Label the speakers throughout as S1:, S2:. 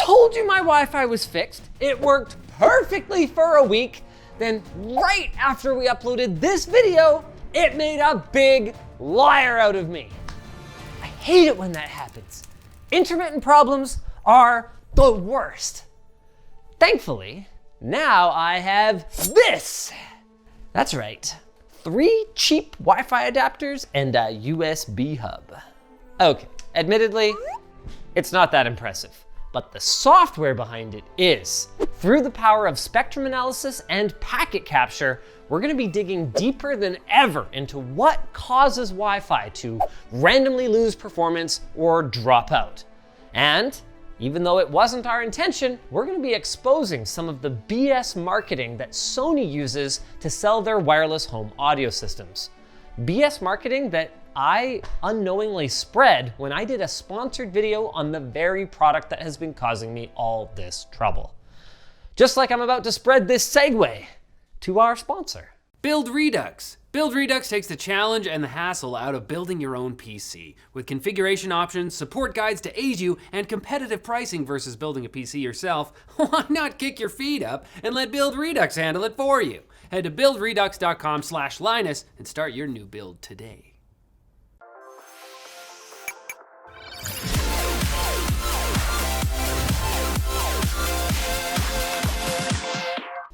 S1: told you my Wi-Fi was fixed. It worked perfectly for a week. Then right after we uploaded this video, it made a big liar out of me. I hate it when that happens. Intermittent problems are the worst. Thankfully, now I have this. That's right, 3 cheap Wi-Fi adapters and a USB hub. Okay, admittedly, it's not that impressive, but the software behind it is. Through the power of spectrum analysis and packet capture, we're gonna be digging deeper than ever into what causes Wi-Fi to randomly lose performance or drop out. And even though it wasn't our intention, we're gonna be exposing some of the BS marketing that Sony uses to sell their wireless home audio systems. BS marketing that I unknowingly spread when I did a sponsored video on the very product that has been causing me all this trouble. Just like I'm about to spread this segue to our sponsor.
S2: Build Redux. Build Redux takes the challenge and the hassle out of building your own PC. With configuration options, support guides to aid you, and competitive pricing versus building a PC yourself, why not kick your feet up and let Build Redux handle it for you? Head to buildredux.com/Linus and start your new build today.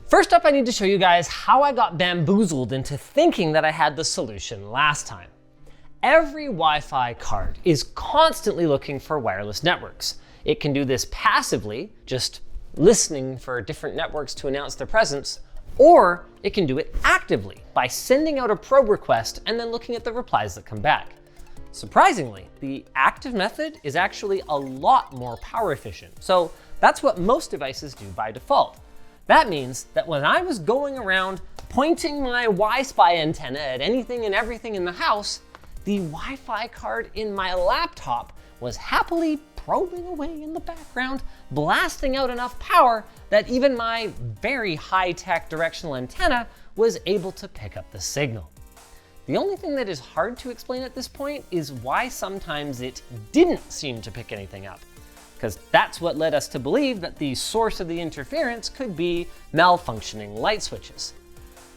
S1: First up, I need to show you guys how I got bamboozled into thinking that I had the solution last time. Every Wi-Fi card is constantly looking for wireless networks. It can do this passively, just listening for different networks to announce their presence, or it can do it actively by sending out a probe request and then looking at the replies that come back. Surprisingly, the active method is actually a lot more power efficient. So that's what most devices do by default. That means that when I was going around pointing my Wi-Fi antenna at anything and everything in the house, the Wi-Fi card in my laptop was happily probing away in the background, blasting out enough power that even my very high-tech directional antenna was able to pick up the signal. The only thing that is hard to explain at this point is why sometimes it didn't seem to pick anything up, because that's what led us to believe that the source of the interference could be malfunctioning light switches.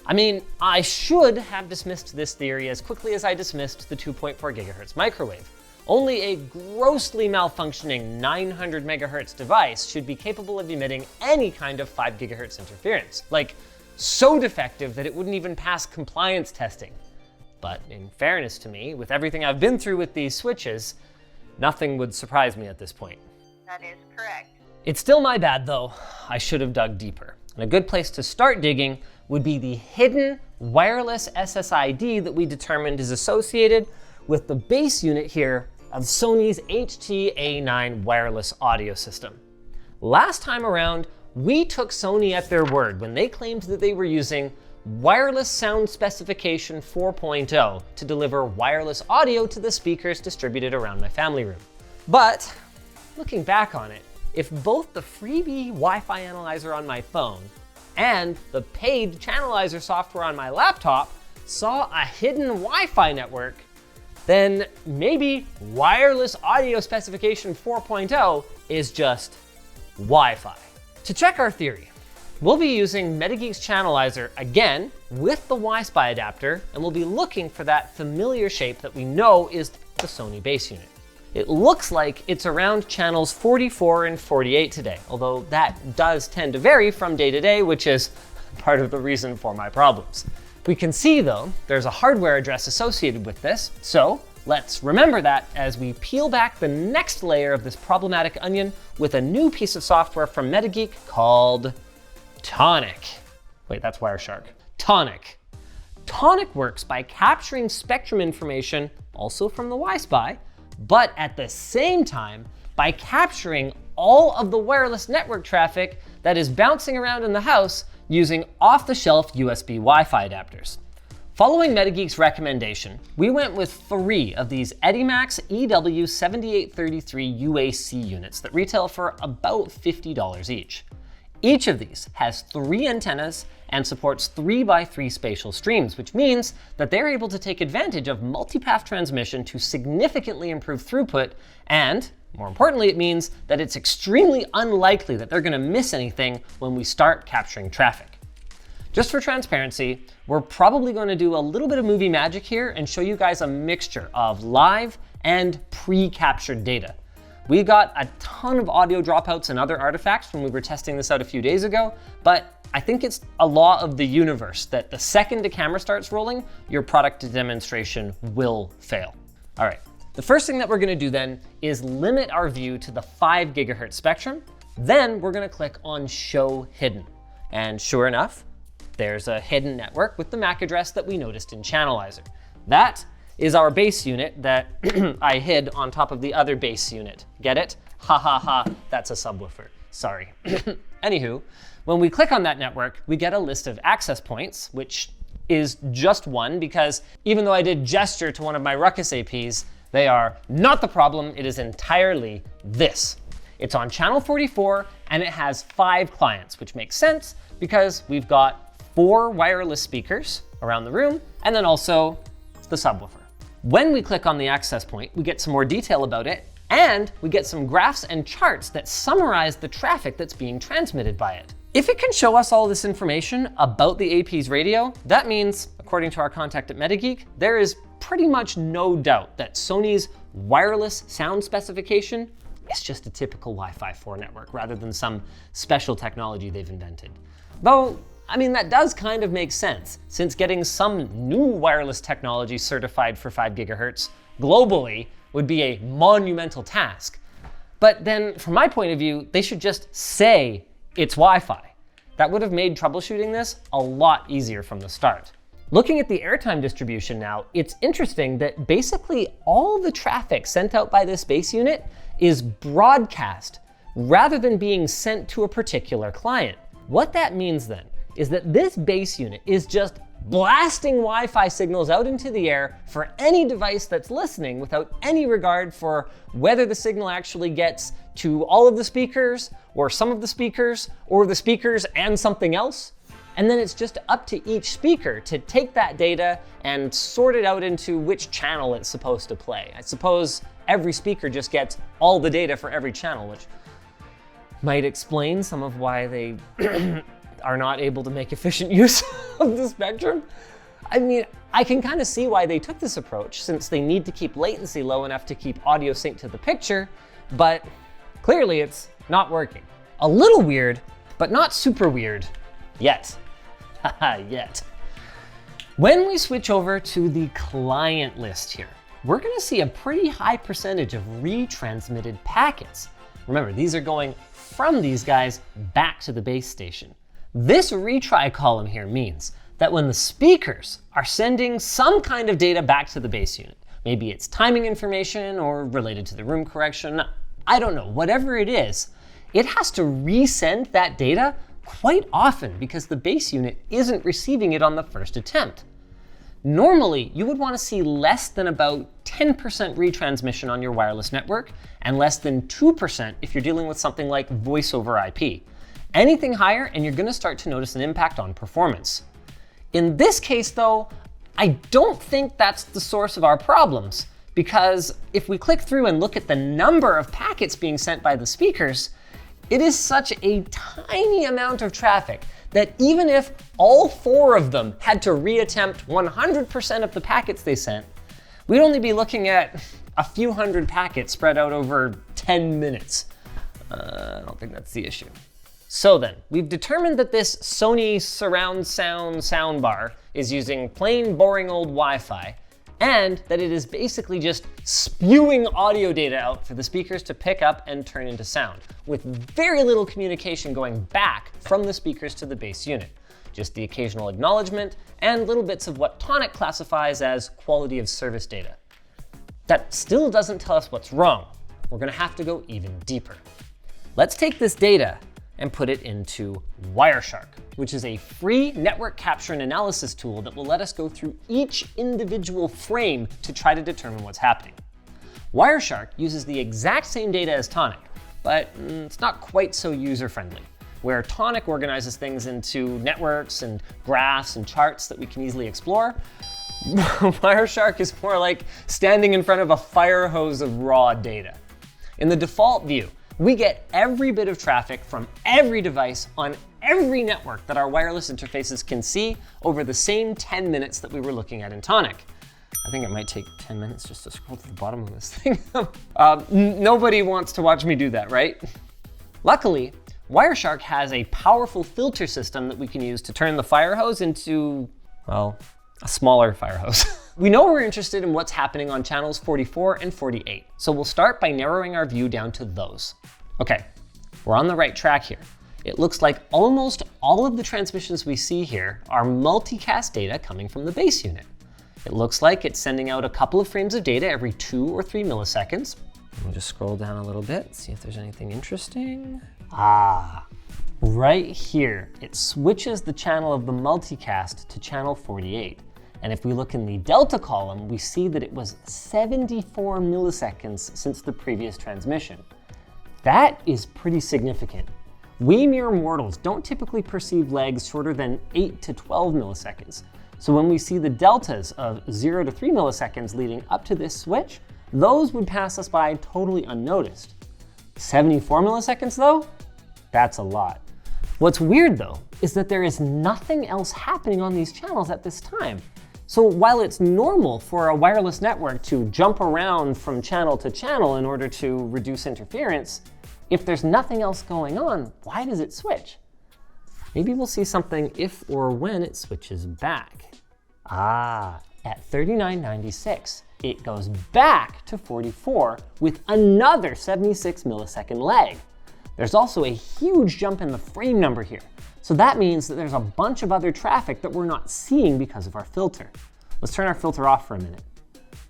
S1: I mean, I should have dismissed this theory as quickly as I dismissed the 2.4 gigahertz microwave. Only a grossly malfunctioning 900 megahertz device should be capable of emitting any kind of 5 gigahertz interference, like so defective that it wouldn't even pass compliance testing. But in fairness to me, with everything I've been through with these switches, nothing would surprise me at this point.
S3: That is correct.
S1: It's still my bad though. I should have dug deeper. And a good place to start digging would be the hidden wireless SSID that we determined is associated with the base unit here of Sony's HT-A9 wireless audio system. Last time around, we took Sony at their word when they claimed that they were using Wireless Sound Specification 4.0 to deliver wireless audio to the speakers distributed around my family room. But looking back on it, if both the freebie Wi-Fi analyzer on my phone and the paid channelizer software on my laptop saw a hidden Wi-Fi network, then maybe Wireless Audio Specification 4.0 is just Wi-Fi. To check our theory, we'll be using MetaGeek's channelizer again with the Wi-Fi adapter, and we'll be looking for that familiar shape that we know is the Sony base unit. It looks like it's around channels 44 and 48 today, although that does tend to vary from day to day, which is part of the reason for my problems. We can see though, there's a hardware address associated with this, so let's remember that as we peel back the next layer of this problematic onion with a new piece of software from MetaGeek called Tonic. Wait, that's WireShark. Tonic. Tonic works by capturing spectrum information, also from the Wi-Fi, but at the same time, by capturing all of the wireless network traffic that is bouncing around in the house using off-the-shelf USB Wi-Fi adapters. Following MetaGeek's recommendation, we went with 3 of these Edimax EW7833 UAC units that retail for about $50 each. Each of these has 3 antennas and supports 3x3 spatial streams, which means that they're able to take advantage of multipath transmission to significantly improve throughput and, More importantly, it means that it's extremely unlikely that they're gonna miss anything when we start capturing traffic. Just for transparency, we're probably gonna do a little bit of movie magic here and show you guys a mixture of live and pre-captured data. We got a ton of audio dropouts and other artifacts when we were testing this out a few days ago, but I think it's a law of the universe that the second the camera starts rolling, your product demonstration will fail. All right, the first thing that we're gonna do then is limit our view to the 5 gigahertz spectrum. Then we're gonna click on Show Hidden. And sure enough, there's a hidden network with the MAC address that we noticed in Channelizer. That is our base unit that I hid on top of the other base unit. Get it? Ha ha ha, that's a subwoofer. Sorry. Anywho, when we click on that network, we get a list of access points, which is just one because even though I did gesture to one of my Ruckus APs, they are not the problem, it is entirely this. It's on channel 44 and it has 5 clients, which makes sense because we've got 4 wireless speakers around the room and then also the subwoofer. When we click on the access point, we get some more detail about it and we get some graphs and charts that summarize the traffic that's being transmitted by it. If it can show us all this information about the AP's radio, that means, according to our contact at MetaGeek, there is pretty much no doubt that Sony's wireless sound specification is just a typical Wi-Fi 4 network rather than some special technology they've invented. Though, I mean, that does kind of make sense, since getting some new wireless technology certified for 5 gigahertz globally would be a monumental task. But then, from my point of view, they should just say it's Wi-Fi. That would have made troubleshooting this a lot easier from the start. Looking at the airtime distribution now, it's interesting that basically all the traffic sent out by this base unit is broadcast rather than being sent to a particular client. What that means then is that this base unit is just blasting Wi-Fi signals out into the air for any device that's listening without any regard for whether the signal actually gets to all of the speakers or some of the speakers or the speakers and something else. And then it's just up to each speaker to take that data and sort it out into which channel it's supposed to play. I suppose every speaker just gets all the data for every channel, which might explain some of why they are not able to make efficient use of the spectrum. I mean, I can kind of see why they took this approach since they need to keep latency low enough to keep audio synced to the picture, but clearly it's not working. A little weird, but not super weird yet. Yet. When we switch over to the client list here, we're gonna see a pretty high percentage of retransmitted packets. Remember, these are going from these guys back to the base station. This retry column here means that when the speakers are sending some kind of data back to the base unit, maybe it's timing information or related to the room correction, I don't know, whatever it is, it has to resend that data quite often because the base unit isn't receiving it on the first attempt. Normally, you would want to see less than about 10% retransmission on your wireless network and less than 2% if you're dealing with something like voice over IP. Anything higher and you're gonna start to notice an impact on performance. In this case though, I don't think that's the source of our problems because if we click through and look at the number of packets being sent by the speakers, it is such a tiny amount of traffic that even if all 4 of them had to reattempt 100% of the packets they sent, we'd only be looking at a few hundred packets spread out over 10 minutes. I don't think that's the issue. So then, we've determined that this Sony surround sound soundbar is using plain boring old Wi-Fi, and that it is basically just spewing audio data out for the speakers to pick up and turn into sound, with very little communication going back from the speakers to the base unit. Just the occasional acknowledgement and little bits of what Tonic classifies as quality of service data. That still doesn't tell us what's wrong. We're gonna have to go even deeper. Let's take this data and put it into WireShark, which is a free network capture and analysis tool that will let us go through each individual frame to try to determine what's happening. WireShark uses the exact same data as Tonic, but it's not quite so user-friendly. Where Tonic organizes things into networks and graphs and charts that we can easily explore, WireShark is more like standing in front of a fire hose of raw data. In the default view, we get every bit of traffic from every device on every network that our wireless interfaces can see over the same 10 minutes that we were looking at in Tonic. I think it might take 10 minutes just to scroll to the bottom of this thing. Nobody wants to watch me do that, right? Luckily, WireShark has a powerful filter system that we can use to turn the fire hose into, well, a smaller fire hose. We know we're interested in what's happening on channels 44 and 48, so we'll start by narrowing our view down to those. Okay, we're on the right track here. It looks like almost all of the transmissions we see here are multicast data coming from the base unit. It looks like it's sending out a couple of frames of data every 2 or 3 milliseconds. Let me just scroll down a little bit, see if there's anything interesting. Right here, it switches the channel of the multicast to channel 48. And if we look in the delta column, we see that it was 74 milliseconds since the previous transmission. That is pretty significant. We mere mortals don't typically perceive lags shorter than 8 to 12 milliseconds. So when we see the deltas of 0 to 3 milliseconds leading up to this switch, those would pass us by totally unnoticed. 74 milliseconds though? That's a lot. What's weird though, is that there is nothing else happening on these channels at this time. So while it's normal for a wireless network to jump around from channel to channel in order to reduce interference, if there's nothing else going on, why does it switch? Maybe we'll see something if or when it switches back. At 39.96, it goes back to 44 with another 76 millisecond lag. There's also a huge jump in the frame number here. So that means that there's a bunch of other traffic that we're not seeing because of our filter. Let's turn our filter off for a minute.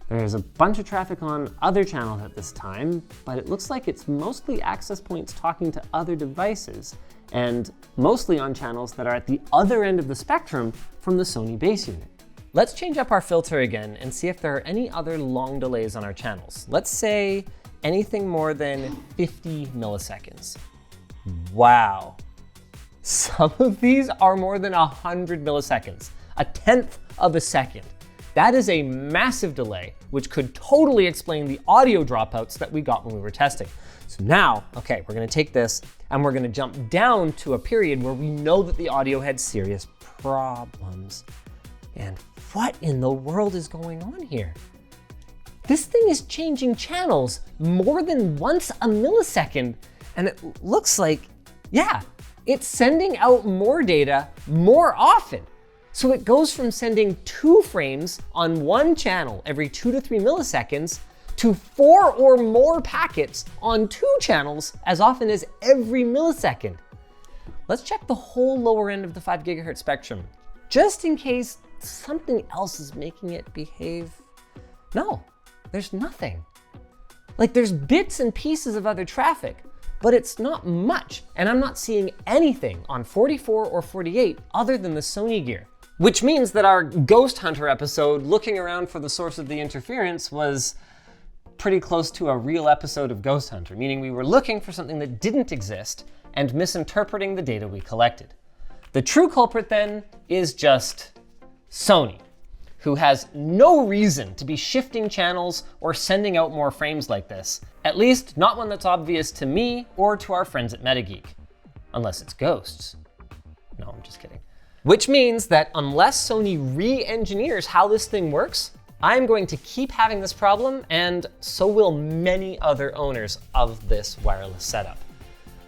S1: There's a bunch of traffic on other channels at this time, but it looks like it's mostly access points talking to other devices, and mostly on channels that are at the other end of the spectrum from the Sony base unit. Let's change up our filter again and see if there are any other long delays on our channels. Let's say anything more than 50 milliseconds. Wow. Some of these are more than 100 milliseconds, a tenth of a second. That is a massive delay, which could totally explain the audio dropouts that we got when we were testing. So now, okay, we're gonna take this and we're gonna jump down to a period where we know that the audio had serious problems. And what in the world is going on here? This thing is changing channels more than once a millisecond, and it looks like, yeah, it's sending out more data more often. So it goes from sending 2 frames on one channel every 2 to 3 milliseconds to 4 or more packets on 2 channels as often as every millisecond. Let's check the whole lower end of the 5 gigahertz spectrum, just in case something else is making it behave. No, there's nothing. Like, there's bits and pieces of other traffic, but it's not much, and I'm not seeing anything on 44 or 48 other than the Sony gear. Which means that our Ghost Hunter episode, looking around for the source of the interference, was pretty close to a real episode of Ghost Hunter, meaning we were looking for something that didn't exist and misinterpreting the data we collected. The true culprit then is just Sony, who has no reason to be shifting channels or sending out more frames like this. At least not one that's obvious to me or to our friends at MetaGeek. Unless it's ghosts. No, I'm just kidding. Which means that unless Sony re-engineers how this thing works, I'm going to keep having this problem, and so will many other owners of this wireless setup.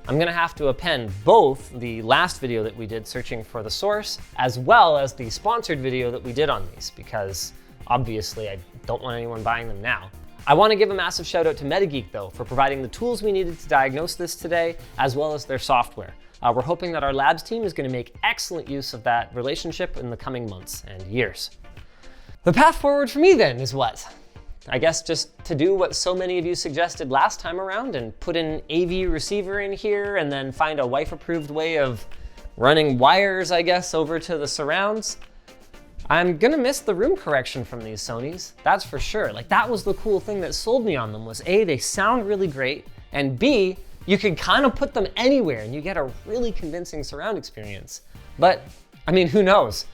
S1: I'm gonna have to append both the last video that we did searching for the source, as well as the sponsored video that we did on these, because obviously I don't want anyone buying them now. I wanna give a massive shout out to MetaGeek though, for providing the tools we needed to diagnose this today, as well as their software. We're hoping that our labs team is gonna make excellent use of that relationship in the coming months and years. The path forward for me then is what? I guess just to do what so many of you suggested last time around and put an AV receiver in here and then find a wife-approved way of running wires, I guess, over to the surrounds. I'm gonna miss the room correction from these Sonys, that's for sure. Like, that was the cool thing that sold me on them, was A, they sound really great, and B, you can kind of put them anywhere and you get a really convincing surround experience. But, I mean, who knows?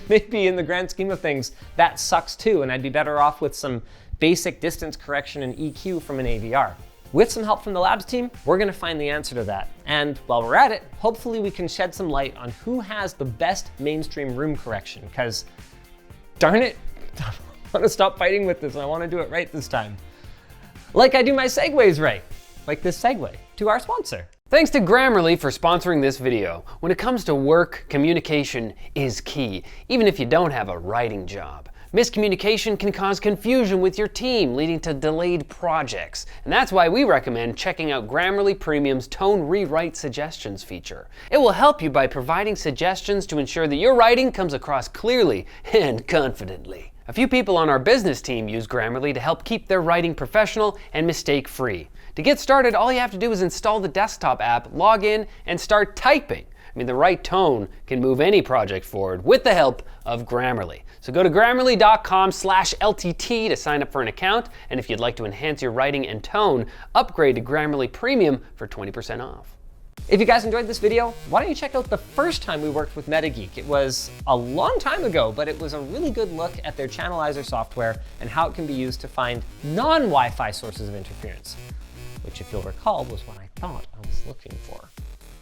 S1: Maybe in the grand scheme of things, that sucks too, and I'd be better off with some basic distance correction and EQ from an AVR. With some help from the labs team, we're gonna find the answer to that. And while we're at it, hopefully we can shed some light on who has the best mainstream room correction, because darn it, I wanna stop fighting with this and I wanna do it right this time. Like I do my segues right, like this segue to our sponsor.
S2: Thanks to Grammarly for sponsoring this video. When it comes to work, communication is key, even if you don't have a writing job. Miscommunication can cause confusion with your team, leading to delayed projects. And that's why we recommend checking out Grammarly Premium's Tone Rewrite Suggestions feature. It will help you by providing suggestions to ensure that your writing comes across clearly and confidently. A few people on our business team use Grammarly to help keep their writing professional and mistake-free. To get started, all you have to do is install the desktop app, log in, and start typing. I mean, the right tone can move any project forward with the help of Grammarly. So go to grammarly.com/LTT to sign up for an account, and if you'd like to enhance your writing and tone, upgrade to Grammarly Premium for 20% off.
S1: If you guys enjoyed this video, why don't you check out the first time we worked with MetaGeek. It was a long time ago, but it was a really good look at their channelizer software and how it can be used to find non-Wi-Fi sources of interference, which if you'll recall was what I thought I was looking for.